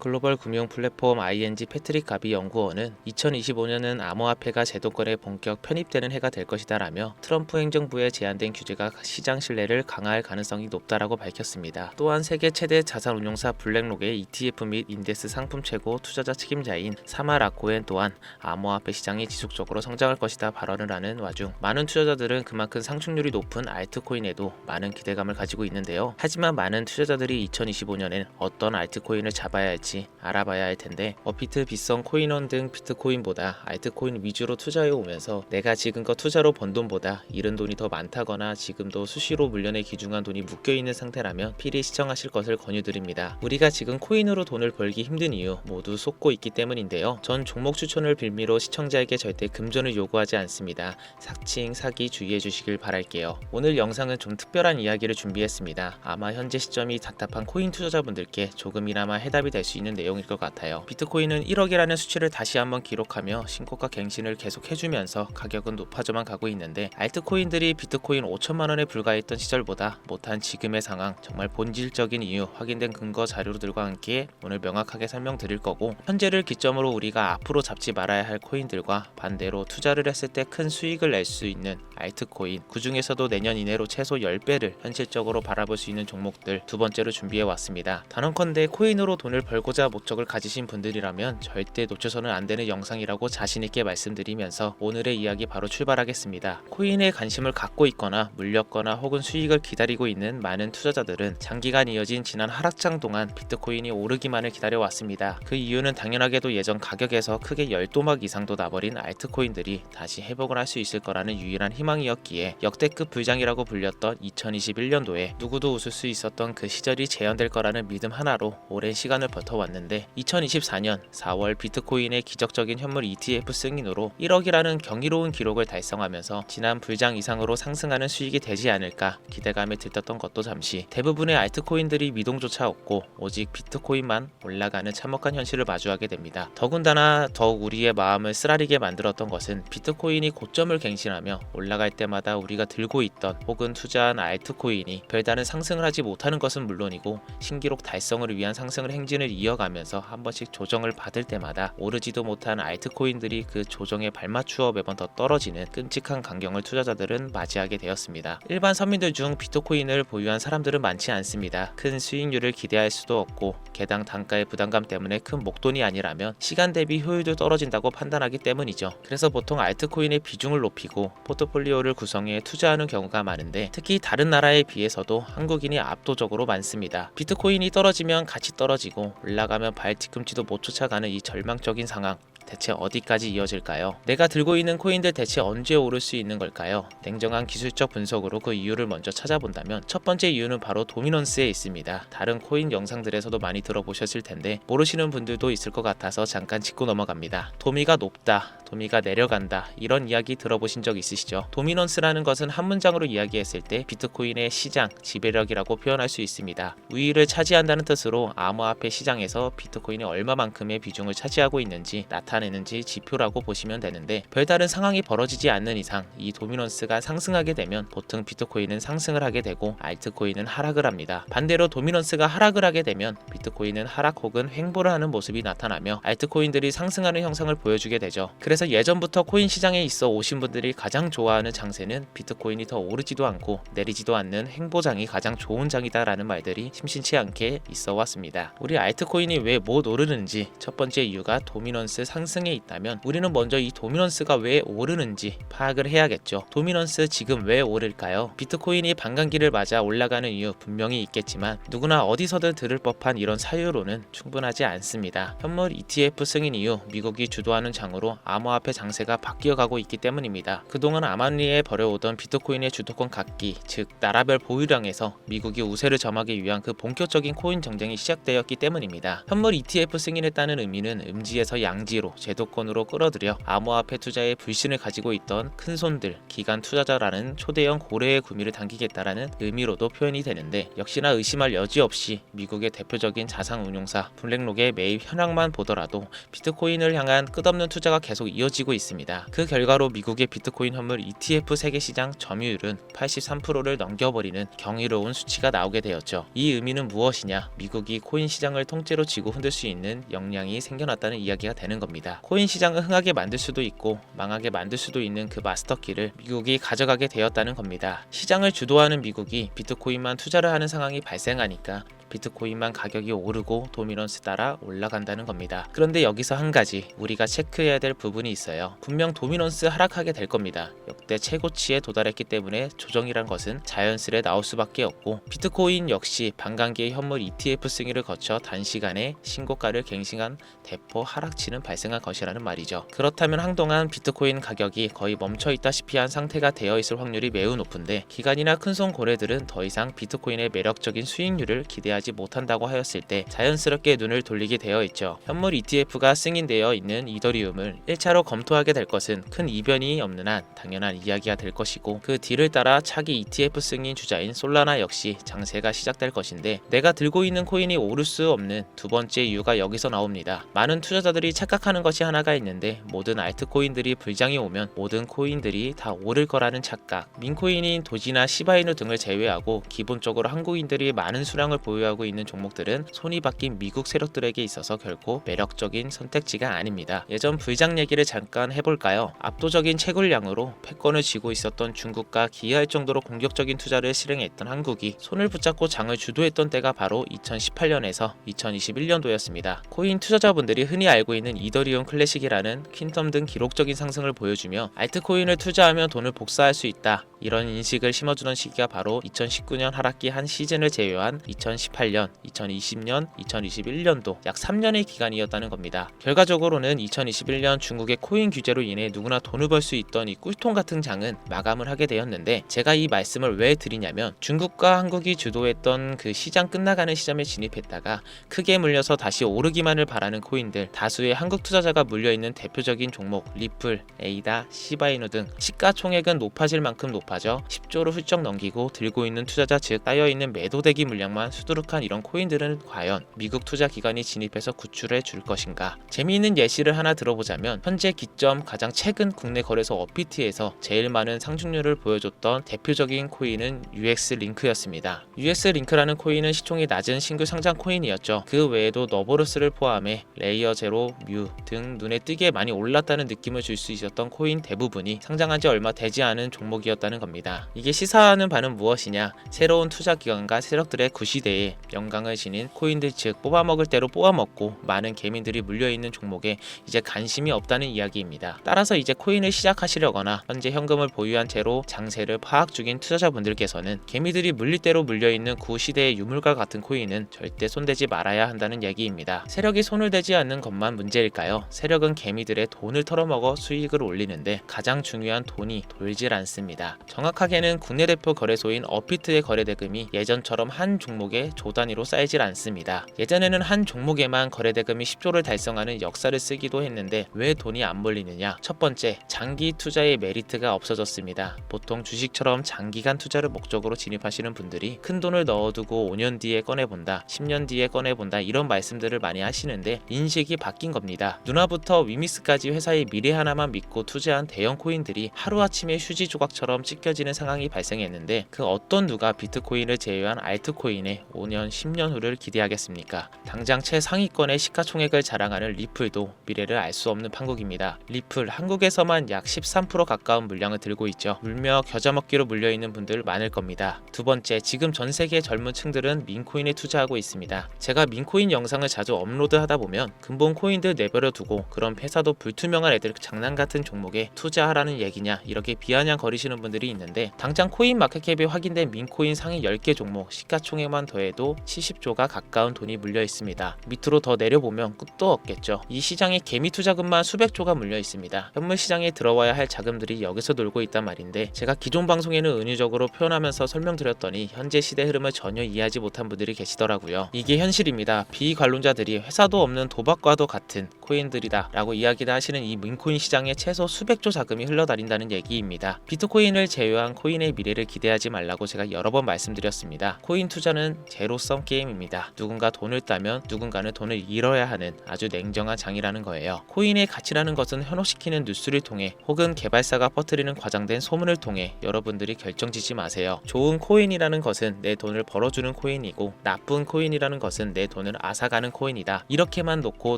글로벌 금융 플랫폼 ING 패트릭 가비 연구원은 2025년은 암호화폐가 제도권에 본격 편입되는 해가 될 것이다라며 트럼프 행정부의 제한된 규제가 시장 신뢰를 강화할 가능성이 높다라고 밝혔습니다. 또한 세계 최대 자산운용사 블랙록의 ETF 및 인덱스 상품 최고 투자자 책임자인 사마 라코엔 또한 암호화폐 시장이 지속적으로 성장할 것이다 발언을 하는 와중 많은 투자자들은 그만큼 상승률이 높은 알트코인에도 많은 기대감을 가지고 있는데요. 하지만 많은 투자자들이 2025년엔 어떤 알트코인을 잡아야 할지 알아봐야 할 텐데 업비트, 빗성, 코인원 등 비트코인보다 알트코인 위주로 투자해 오면서 내가 지금껏 투자로 번 돈보다 잃은 돈이 더 많다거나 지금도 수시로 물련에 기중한 돈이 묶여있는 상태라면 필히 시청하실 것을 권유드립니다. 우리가 지금 코인으로 돈을 벌기 힘든 이유 모두 속고 있기 때문인데요. 전 종목 추천을 빌미로 시청자에게 절대 금전을 요구하지 않습니다. 사칭, 사기 주의해 주시길 바랄게요. 오늘 영상은 좀 특별한 이야기를 준비했습니다. 아마 현재 시점이 답답한 코인 투자자분들께 조금이나마 해답이 될 수 있는 내용일 것 같아요. 비트코인은 1억이라는 수치를 다시 한번 기록하며 신고가 갱신을 계속 해주면서 가격은 높아져만 가고 있는데 알트코인들이 비트코인 5천만원에 불과했던 시절보다 못한 지금의 상황 정말 본질적인 이유 확인된 근거 자료들과 함께 오늘 명확하게 설명드릴 거고 현재를 기점으로 우리가 앞으로 잡지 말아야 할 코인들과 반대로 투자를 했을 때 큰 수익을 낼 수 있는 알트코인 그 중에서도 내년 이내로 최소 10배를 현실적으로 바라볼 수 있는 종목들 두 번째로 준비해 왔습니다. 단언컨대 코인으로 돈을 벌고자 목적을 가지신 분들이라면 절대 놓쳐서는 안 되는 영상이라고 자신있게 말씀드리면서 오늘의 이야기 바로 출발하겠습니다. 코인에 관심을 갖고 있거나 물렸거나 혹은 수익을 기다리고 있는 많은 투자자들은 장기간 이어진 지난 하락장 동안 비트코인이 오르기만을 기다려왔습니다. 그 이유는 당연하게도 예전 가격에서 크게 10도막 이상도 나버린 알트코인들이 다시 회복을 할 수 있을 거라는 유일한 희망이었기에 역대급 불장이라고 불렸던 2021년도에 누구도 웃을 수 있었던 그 시절이 재현될 거라는 믿음 하나로 오랜 시간을 버텨왔는데 2024년 4월 비트코인의 기적적인 현물 ETF 승인으로 1억이라는 경이로운 기록을 달성하면서 지난 불장 이상으로 상승하는 수익이 되지 않을까 기대감에 들떴던 것도 잠시 대부분의 알트코인들이 미동조차 없고 오직 비트코인만 올라가는 참혹한 현실을 마주하게 됩니다. 더군다나 더욱 우리의 마음을 쓰라리게 만들었던 것은 비트코인이 고점을 갱신하며 올라갈 때마다 우리가 들고 있던 혹은 투자한 알트코인이 별다른 상승을 하지 못하는 것은 물론이고 신기록 달성을 위한 상승을 행진을 이어가면서 한 번씩 조정을 받을 때마다 오르지도 못한 알트코인들이 그 조정에 발맞추어 매번 더 떨어지는 끔찍한 광경을 투자자들은 맞이하게 되었습니다. 일반 서민들 중 비트코인을 보유한 사람들은 많지 않습니다. 큰 수익률을 기대할 수도 없고 개당 단가의 부담감 때문에 큰 목돈이 아니라면 시간 대비 효율도 떨어진다고 판단하기 때문이죠. 그래서 보통 알트코인의 비중을 높이고 포트폴리오를 구성해 투자하는 경우가 많은데 특히 다른 나라에 비해서도 한국인이 압도적으로 많습니다. 비트코인이 떨어지면 같이 떨어지고 올라가면 발 뒤꿈치도 못 쫓아가는 이 절망적인 상황 대체 어디까지 이어질까요? 내가 들고 있는 코인들 대체 언제 오를 수 있는 걸까요? 냉정한 기술적 분석으로 그 이유를 먼저 찾아본다면 첫 번째 이유는 바로 도미넌스에 있습니다. 다른 코인 영상들에서도 많이 들어보셨을 텐데 모르시는 분들도 있을 것 같아서 잠깐 짚고 넘어갑니다. 도미가 높다, 도미가 내려간다 이런 이야기 들어보신 적 있으시죠? 도미넌스라는 것은 한 문장으로 이야기했을 때 비트코인의 시장, 지배력이라고 표현할 수 있습니다. 우위를 차지한다는 뜻으로 암호화폐 시장에서 비트코인이 얼마만큼의 비중을 차지하고 있는지 나타내는지 지표라고 보시면 되는데 별다른 상황이 벌어지지 않는 이상 이 도미넌스가 상승하게 되면 보통 비트코인은 상승을 하게 되고 알트코인은 하락을 합니다. 반대로 도미넌스가 하락을 하게 되면 비트코인은 하락 혹은 횡보를 하는 모습이 나타나며 알트코인들이 상승하는 형상을 보여주게 되죠. 그래서 예전부터 코인 시장에 있어 오신 분들이 가장 좋아하는 장세는 비트코인이 더 오르지도 않고 내리지도 않는 횡보장이 가장 좋은 장이다라는 말들이 심심치 않게 있어 왔습니다. 우리 알트코인이 왜 못 오르는지 첫 번째 이유가 도미넌스 상승에 있다면 우리는 먼저 이 도미넌스가 왜 오르는지 파악을 해야겠죠. 도미넌스 지금 왜 오를까요? 비트코인이 반감기를 맞아 올라가는 이유 분명히 있겠지만 누구나 어디서든 들을 법한 이런 사유로는 충분하지 않습니다. 현물 ETF 승인 이후 미국이 주도하는 장으로 암호화폐 장세가 바뀌어가고 있기 때문입니다. 그동안 암암리에 벌여오던 비트코인의 주도권 갖기, 즉 나라별 보유량에서 미국이 우세를 점하기 위한 그 본격적인 코인 정쟁이 시작되었기 때문입니다. 현물 ETF 승인했다는 의미는 음지에서 양지로 상태로 제도권으로 끌어들여 암호화폐 투자에 불신을 가지고 있던 큰손들, 기관 투자자라는 초대형 고래의 구미를 당기겠다라는 의미로도 표현이 되는데, 역시나 의심할 여지 없이 미국의 대표적인 자산운용사 블랙록의 매입 현황만 보더라도 비트코인을 향한 끝없는 투자가 계속 이어지고 있습니다. 그 결과로 미국의 비트코인 현물 ETF 세계 시장 점유율은 83%를 넘겨버리는 경이로운 수치가 나오게 되었죠. 이 의미는 무엇이냐? 미국이 코인 시장을 통째로 쥐고 흔들 수 있는 역량이 생겨났다는 이야기가 되는 겁니다. 코인 시장을 흥하게 만들 수도 있고 망하게 만들 수도 있는 그 마스터키를 미국이 가져가게 되었다는 겁니다. 시장을 주도하는 미국이 비트코인만 투자를 하는 상황이 발생하니까 비트코인만 가격이 오르고 도미넌스 따라 올라간다는 겁니다. 그런데 여기서 한 가지 우리가 체크해야 될 부분이 있어요. 분명 도미넌스 하락하게 될 겁니다. 역대 최고치에 도달했기 때문에 조정이란 것은 자연스레 나올 수밖에 없고, 비트코인 역시 반감기의 현물 ETF 승인을 거쳐 단시간에 신고가를 갱신한 대폭 하락치는 발생한 것이라는 말이죠. 그렇다면 한동안 비트코인 가격이 거의 멈춰있다시피 한 상태가 되어 있을 확률이 매우 높은데, 기관이나 큰손 고래들은 더 이상 비트코인의 매력적인 수익률을 기대하지 못한다고 하였을 때 자연스럽게 눈을 돌리게 되어 있죠. 현물 ETF가 승인되어 있는 이더리움을 1차로 검토하게 될 것은 큰 이변이 없는 한 당연한 이야기가 될 것이고, 그 뒤를 따라 차기 ETF 승인 주자인 솔라나 역시 장세가 시작될 것인데, 내가 들고 있는 코인이 오를 수 없는 두 번째 이유가 여기서 나옵니다. 많은 투자자들이 착각하는 것이 하나가 있는데, 모든 알트코인들이 불장이 오면 모든 코인들이 다 오를 거라는 착각. 민코인인 도지나 시바이누 등을 제외하고 기본적으로 한국인들이 많은 수량을 보유하고 있는 종목들은 손이 바뀐 미국 세력들에게 있어서 결코 매력적인 선택지가 아닙니다. 예전 불장 얘기를 잠깐 해볼까요? 압도적인 채굴량으로 패권을 쥐고 있었던 중국과 기이할 정도로 공격적인 투자를 실행했던 한국이 손을 붙잡고 장을 주도했던 때가 바로 2018년에서 2021년도였습니다. 코인 투자자분들이 흔히 알고 있는 이더리움 클래식이라는 퀸텀 등 기록적인 상승을 보여주며 알트코인을 투자하면 돈을 복사할 수 있다, 이런 인식을 심어주던 시기가 바로 2019년 하락기 한 시즌을 제외한 2018년, 2020년, 2021년도 약 3년의 기간이었다는 겁니다. 결과적으로는 2021년 중국의 코인 규제로 인해 누구나 돈을 벌 수 있던 이 꿀통 같은 장은 마감을 하게 되었는데, 제가 이 말씀을 왜 드리냐면, 중국과 한국이 주도했던 그 시장 끝나가는 시점에 진입했다가 크게 물려서 다시 오르기만을 바라는 코인들, 다수의 한국 투자자가 물려있는 대표적인 종목 리플, 에이다, 시바이누 등 시가총액은 높아질 만큼 높아져 10조를 훌쩍 넘기고 들고 있는 투자자, 즉 따여있는 매도대기 물량만 수두룩한 이런 코인들은 과연 미국 투자 기관이 진입해서 구출해 줄 것인가? 재미있는 예시를 하나 들어보자면, 현재 기점 가장 최근 국내 거래소 업비트에서 제일 많은 상승률을 보여줬던 대표적인 코인은 UX링크였습니다. UX링크라는 코인은 시총이 낮은 신규 상장 코인이었죠. 그 외에도 너버루스를 포함해 레이어 제로, 뮤 등 눈에 띄게 많이 올랐다는 느낌을 줄 수 있었던 코인 대부분이 상장한 지 얼마 되지 않은 종목이었다는 겁니다. 이게 시사하는 바는 무엇이냐? 새로운 투자 기관과 세력들의 구시대에 영광을 지닌 코인들, 즉 뽑아먹을 대로 뽑아먹고 많은 개미들이 물려있는 종목에 이제 관심이 없다는 이야기입니다. 따라서 이제 코인을 시작하시려거나 현재 현금을 보유한 채로 장세를 파악 중인 투자자분들께서는 개미들이 물릴 대로 물려있는 구시대의 유물과 같은 코인은 절대 손대지 말아야 한다는 얘기입니다. 세력이 손을 대지 않는 것만 문제일까요? 세력은 개미들의 돈을 털어먹어 수익을 올리는데 가장 중요한 돈이 돌질 않습니다. 정확하게는 국내 대표 거래소인 업비트의 거래대금이 예전처럼 한 종목에 조 단위로 쌓이질 않습니다. 예전에는 한 종목에만 거래대금이 10조를 달성하는 역사를 쓰기도 했는데, 왜 돈이 안 몰리느냐? 첫 번째, 장기 투자의 메리트가 없어졌습니다. 보통 주식처럼 장기간 투자를 목적으로 진입하시는 분들이 큰 돈을 넣어두고 5년 뒤에 꺼내본다, 10년 뒤에 꺼내본다, 이런 말씀들을 많이 하시는데 인식이 바뀐 겁니다. 누나부터 위미스까지 회사의 미래 하나만 믿고 투자한 대형 코인들이 하루아침에 휴지 조각처럼 찢겨지는 상황이 발생했는데, 그 어떤 누가 비트코인을 제외한 알트코인에 5년, 10년 후를 기대하겠습니까? 당장 최상위권의 시가총액을 자랑하는 리플도 미래를 알 수 없는 판국입니다. 리플, 한국에서만 약 13% 가까운 물량을 들고 있죠. 물며 겨자먹기로 물려있는 분들 많을 겁니다. 두 번째, 지금 전 세계 젊은 층들은 민코인에 투자하고 있습니다. 제가 민코인 영상을 자주 업로드하다 보면 근본 코인들 내버려 두고 그런 회사도 불투명한 애들 장난 같은 종목에 투자하라는 얘기냐, 이렇게 비아냥거리시는 분들이 있는데, 당장 코인 마켓캡이 확인된 민코인 상위 10개 종목 시가총액만 더해도 해도 70조가 가까운 돈이 물려 있습니다. 밑으로 더 내려보면 끝도 없겠죠. 이 시장에 개미 투자금만 수백조가 물려 있습니다. 현물 시장에 들어와야 할 자금들이 여기서 놀고 있단 말인데, 제가 기존 방송에는 은유적으로 표현하면서 설명드렸더니 현재 시대 흐름을 전혀 이해하지 못한 분들이 계시더라고요. 이게 현실입니다. 비관론자들이 회사도 없는 도박과도 같은 코인들이다 라고 이야기를 하시는 이 민코인 시장에 최소 수백조 자금이 흘러다닌다는 얘기입니다. 비트코인을 제외한 코인의 미래를 기대하지 말라고 제가 여러 번 말씀드렸습니다. 코인 투자는 제로섬 게임입니다. 누군가 돈을 따면 누군가는 돈을 잃어야 하는 아주 냉정한 장이라는 거예요. 코인의 가치라는 것은 현혹시키는 뉴스를 통해 혹은 개발사가 퍼뜨리는 과장된 소문을 통해 여러분들이 결정짓지 마세요. 좋은 코인이라는 것은 내 돈을 벌어주는 코인이고, 나쁜 코인이라는 것은 내 돈을 앗아가는 코인이다. 이렇게만 놓고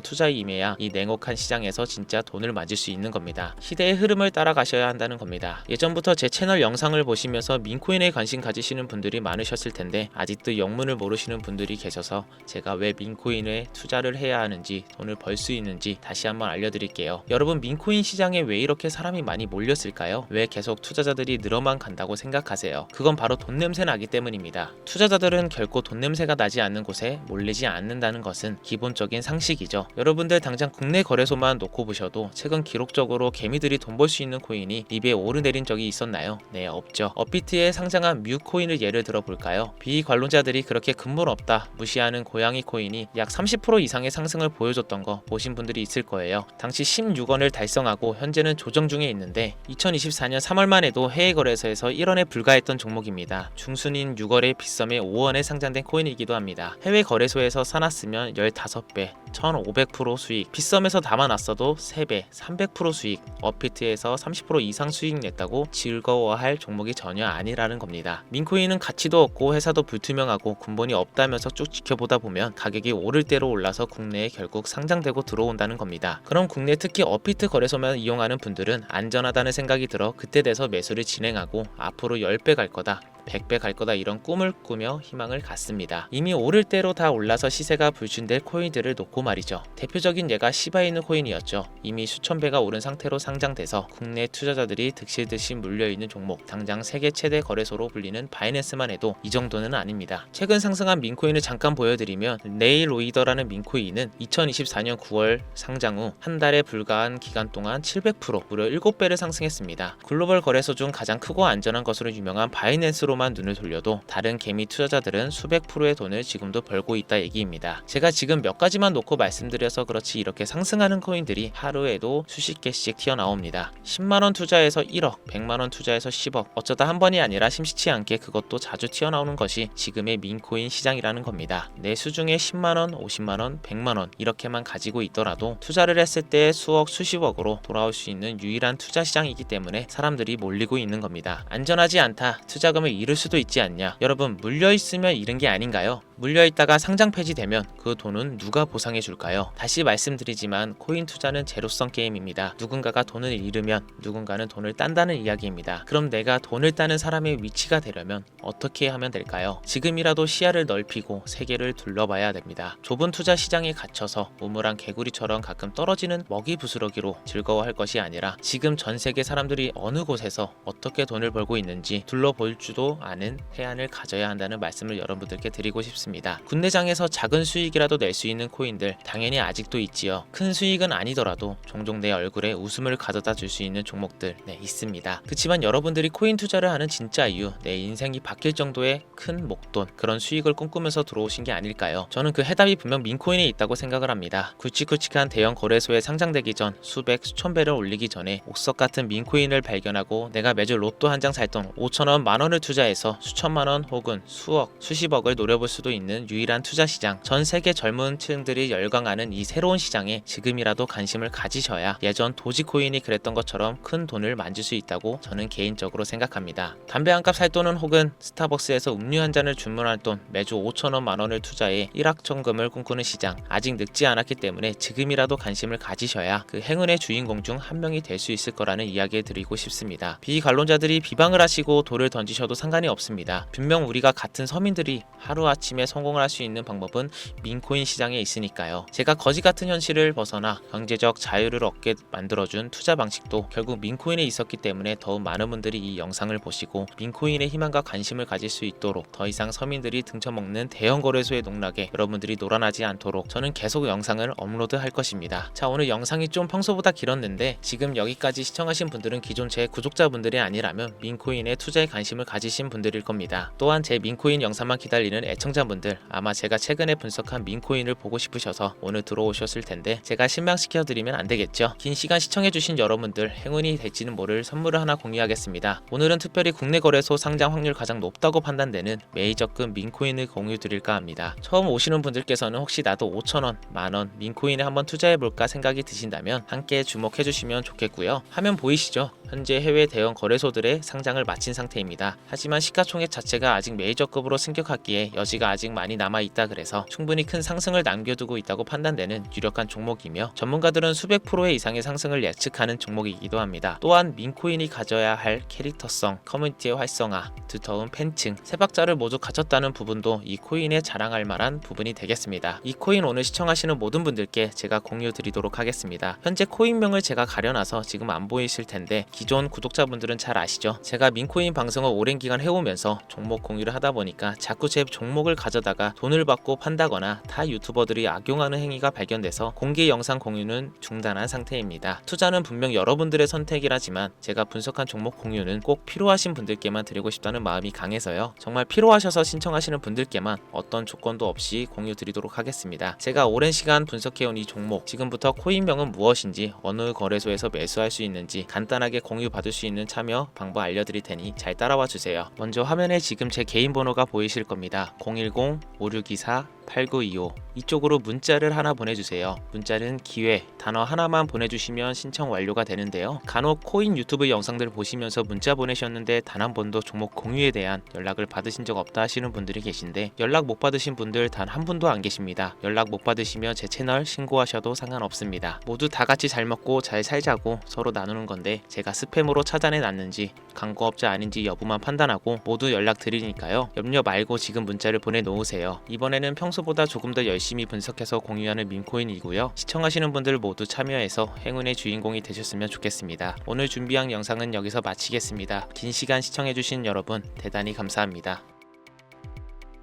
투자에 임해야 이 냉혹한 시장에서 진짜 돈을 맞을 수 있는 겁니다. 시대의 흐름을 따라가셔야 한다는 겁니다. 예전부터 제 채널 영상을 보시면서 민코인에 관심 가지시는 분들이 많으셨을 텐데, 아직도 영문을 모르시는 분들이 계셔서 제가 왜 민코인에 투자를 해야 하는지, 돈을 벌 수 있는지 다시 한번 알려드릴게요. 여러분, 민코인 시장에 왜 이렇게 사람이 많이 몰렸을까요? 왜 계속 투자자들이 늘어만 간다고 생각하세요? 그건 바로 돈 냄새 나기 때문입니다. 투자자들은 결코 돈 냄새가 나지 않는 곳에 몰리지 않는다는 것은 기본적인 상식이죠. 여러분들 당장 국내 거래소만 놓고 보셔도 최근 기록적으로 개미들이 돈 벌 수 있는 코인이 립에 오르내린 적이 있었나요? 네, 없죠. 업비트에 상장한 뮤 코인을 예를 들어 볼까요? 비관론자들이 그렇게 근본 없다 무시하는 고양이 코인이 약 30% 이상의 상승을 보여줬던 거 보신 분들이 있을 거예요. 당시 16원을 달성하고 현재는 조정 중에 있는데, 2024년 3월만 해도 해외 거래소에서 1원에 불과했던 종목입니다. 중순인 6월에 빗썸에 5원에 상장된 코인이기도 합니다. 해외 거래소에서 사놨으면 15배, 1500% 수익, 빗썸에서 담아놨어도 3배, 300% 수익, 업비트에서 30% 이상 수익 냈다고 즐거워할 종목이 전혀 아니라는 겁니다. 민코인은 가치도 없고 회사도 불투명하고 근본이 없다면서 쭉 지켜보다 보면 가격이 오를 대로 올라서 국내에 결국 상장되고 들어온다는 겁니다. 그럼 국내 특히 업비트 거래소만 이용하는 분들은 안전하다는 생각이 들어 그때 돼서 매수를 진행하고 앞으로 10배 갈 거다, 100배 갈 거다 이런 꿈을 꾸며 희망을 갖습니다. 이미 오를 대로 다 올라서 시세가 불준될 코인들을 놓고 말이죠. 대표적인 예가 시바이누 코인이었죠. 이미 수천 배가 오른 상태로 상장돼서 국내 투자자들이 득실득실 물려있는 종목, 당장 세계 최대 거래소로 불리는 바이낸스만 해도 이 정도는 아닙니다. 최근 상승한 민코인을 잠깐 보여드리면, 네일로이더라는 민코인은 2024년 9월 상장 후 한 달에 불과한 기간 동안 700%, 무려 7배를 상승했습니다. 글로벌 거래소 중 가장 크고 안전한 것으로 유명한 바이낸스로 만 눈을 돌려도 다른 개미 투자자들은 수백 프로의 돈을 지금도 벌고 있다 얘기입니다. 제가 지금 몇 가지만 놓고 말씀드려서 그렇지 이렇게 상승하는 코인들이 하루에도 수십 개씩 튀어나옵니다. 10만원 투자해서 1억, 100만원 투자해서 10억, 어쩌다 한 번이 아니라 심시치 않게 그것도 자주 튀어나오는 것이 지금의 민코인 시장이라는 겁니다. 내 수중에 10만원, 50만원, 100만원 이렇게만 가지고 있더라도 투자를 했을 때 수억, 수십억으로 돌아올 수 있는 유일한 투자 시장이기 때문에 사람들이 몰리고 있는 겁니다. 안전하지 않다, 투자금을 잃을 수도 있지 않냐. 여러분, 물려있으면 잃은 게 아닌가요? 물려있다가 상장 폐지되면 그 돈은 누가 보상해 줄까요? 다시 말씀드리지만 코인 투자는 제로섬 게임입니다. 누군가가 돈을 잃으면 누군가는 돈을 딴다는 이야기입니다. 그럼 내가 돈을 따는 사람의 위치가 되려면 어떻게 하면 될까요? 지금이라도 시야를 넓히고 세계를 둘러봐야 됩니다. 좁은 투자 시장에 갇혀서 우물안 개구리처럼 가끔 떨어지는 먹이 부스러기로 즐거워할 것이 아니라 지금 전 세계 사람들이 어느 곳에서 어떻게 돈을 벌고 있는지 둘러볼 줄도 아는 해안을 가져야 한다는 말씀을 여러분들께 드리고 싶습니다. 국내장에서 작은 수익이라도 낼 수 있는 코인들 당연히 아직도 있지요. 큰 수익은 아니더라도 종종 내 얼굴에 웃음을 가져다 줄 수 있는 종목들 있습니다. 그치만 여러분들이 코인 투자를 하는 진짜 이유, 내 인생이 바뀔 정도의 큰 목돈, 그런 수익을 꿈꾸면서 들어오신 게 아닐까요? 저는 그 해답이 분명 민코인에 있다고 생각을 합니다. 굵직굵직한 대형 거래소에 상장되기 전 수백, 수천 배를 올리기 전에 옥석 같은 민코인을 발견하고 내가 매주 로또 한 장 살 돈 5천원, 만원을 투자해서 수천만원 혹은 수억, 수십억을 노려볼 수도 있는 유일한 투자 시장, 전 세계 젊은 층들이 열광하는 이 새로운 시장에 지금이라도 관심을 가지셔야 예전 도지코인이 그랬던 것처럼 큰 돈을 만질 수 있다고 저는 개인적으로 생각합니다. 담배 한 값 살 돈은 혹은 스타벅스에서 음료 한 잔을 주문할 돈 매주 5천원, 만원을 투자해 일확천금을 꿈꾸는 시장, 아직 늙지 않았기 때문에 지금이라도 관심을 가지셔야 그 행운의 주인공 중 한 명이 될 수 있을 거라는 이야기를 드리고 싶습니다. 비관론자들이 비방을 하시고 돌을 던지셔도 상관이 없습니다. 분명 우리가 같은 서민들이 하루아침에 삶에 성공을 할 수 있는 방법은 민코인 시장에 있으니까요. 제가 거지 같은 현실을 벗어나 경제적 자유를 얻게 만들어준 투자 방식도 결국 민코인에 있었기 때문에 더욱 많은 분들이 이 영상을 보시고 민코인의 희망과 관심을 가질 수 있도록 더 이상 서민들이 등쳐먹는 대형 거래소의 농락에 여러분들이 놀아나지 않도록 저는 계속 영상을 업로드할 것입니다. 자, 오늘 영상이 좀 평소보다 길었는데 지금 여기까지 시청하신 분들은 기존 제 구독자분들이 아니라면 민코인에 투자에 관심을 가지신 분들일 겁니다. 또한 제 민코인 영상만 기다리는 애청자분들, 아마 제가 최근에 분석한 민코인을 보고 싶으셔서 오늘 들어오셨을 텐데 제가 실망시켜드리면 안 되겠죠. 긴 시간 시청해주신 여러분들 행운이 될지는 모를 선물을 하나 공유하겠습니다. 오늘은 특별히 국내 거래소 상장 확률 가장 높다고 판단되는 메이저급 민코인을 공유드릴까 합니다. 처음 오시는 분들께서는 혹시 나도 5,000원, 만원 민코인에 한번 투자해볼까 생각이 드신다면 함께 주목해주시면 좋겠고요. 화면 보이시죠? 현재 해외 대형 거래소들의 상장을 마친 상태입니다. 하지만 시가총액 자체가 아직 메이저급으로 승격하기에 여지가 아직 많이 남아있다 그래서 충분히 큰 상승을 남겨두고 있다고 판단되는 유력한 종목이며 전문가들은 수백 프로의 이상의 상승을 예측하는 종목이기도 합니다. 또한 민코인이 가져야 할 캐릭터성, 커뮤니티의 활성화, 두터운 팬층, 세 박자를 모두 갖췄다는 부분도 이 코인에 자랑할 만한 부분이 되겠습니다. 이 코인 오늘 시청하시는 모든 분들께 제가 공유 드리도록 하겠습니다. 현재 코인명을 제가 가려놔서 지금 안 보이실 텐데 기존 구독자분들은 잘 아시죠? 제가 민코인 방송을 오랜 기간 해오면서 종목 공유를 하다 보니까 자꾸 제 종목을 가져다가 돈을 받고 판다거나 타 유튜버들이 악용하는 행위가 발견돼서 공개 영상 공유는 중단한 상태입니다. 투자는 분명 여러분들의 선택이라지만 제가 분석한 종목 공유는 꼭 필요하신 분들께만 드리고 싶다는 마음이 강해서요. 정말 필요하셔서 신청하시는 분들께만 어떤 조건도 없이 공유 드리도록 하겠습니다. 제가 오랜 시간 분석해온 이 종목, 지금부터 코인명은 무엇인지, 어느 거래소에서 매수할 수 있는지 간단하게 공유 받을 수 있는 참여 방법 알려드릴 테니 잘 따라와 주세요. 먼저 화면에 지금 제 개인 번호가 보이실 겁니다. 010-5624-8925 이쪽으로 문자를 하나 보내주세요. 문자는 기회, 단어 하나만 보내주시면 신청 완료가 되는데요. 간혹 코인 유튜브 영상들 보시면서 문자 보내셨는데 단 한 번도 종목 공유에 대한 연락을 받으신 적 없다 하시는 분들이 계신데 연락 못 받으신 분들 단 한 분도 안 계십니다. 연락 못 받으시면 제 채널 신고하셔도 상관없습니다. 모두 다 같이 잘 먹고 잘 살자고 서로 나누는 건데 제가 스팸으로 차단해 놨는지 광고업자 아닌지 여부만 판단하고 모두 연락 드리니까요. 염려 말고 지금 문자를 보내놓으세요. 이번에는 평소보다 조금 더 열심히 분석해서 공유하는 민코인이고요. 시청하시는 분들 모두 참여해서 행운의 주인공이 되셨으면 좋겠습니다. 오늘 준비한 영상은 여기서 마치겠습니다. 긴 시간 시청해주신 여러분 대단히 감사합니다.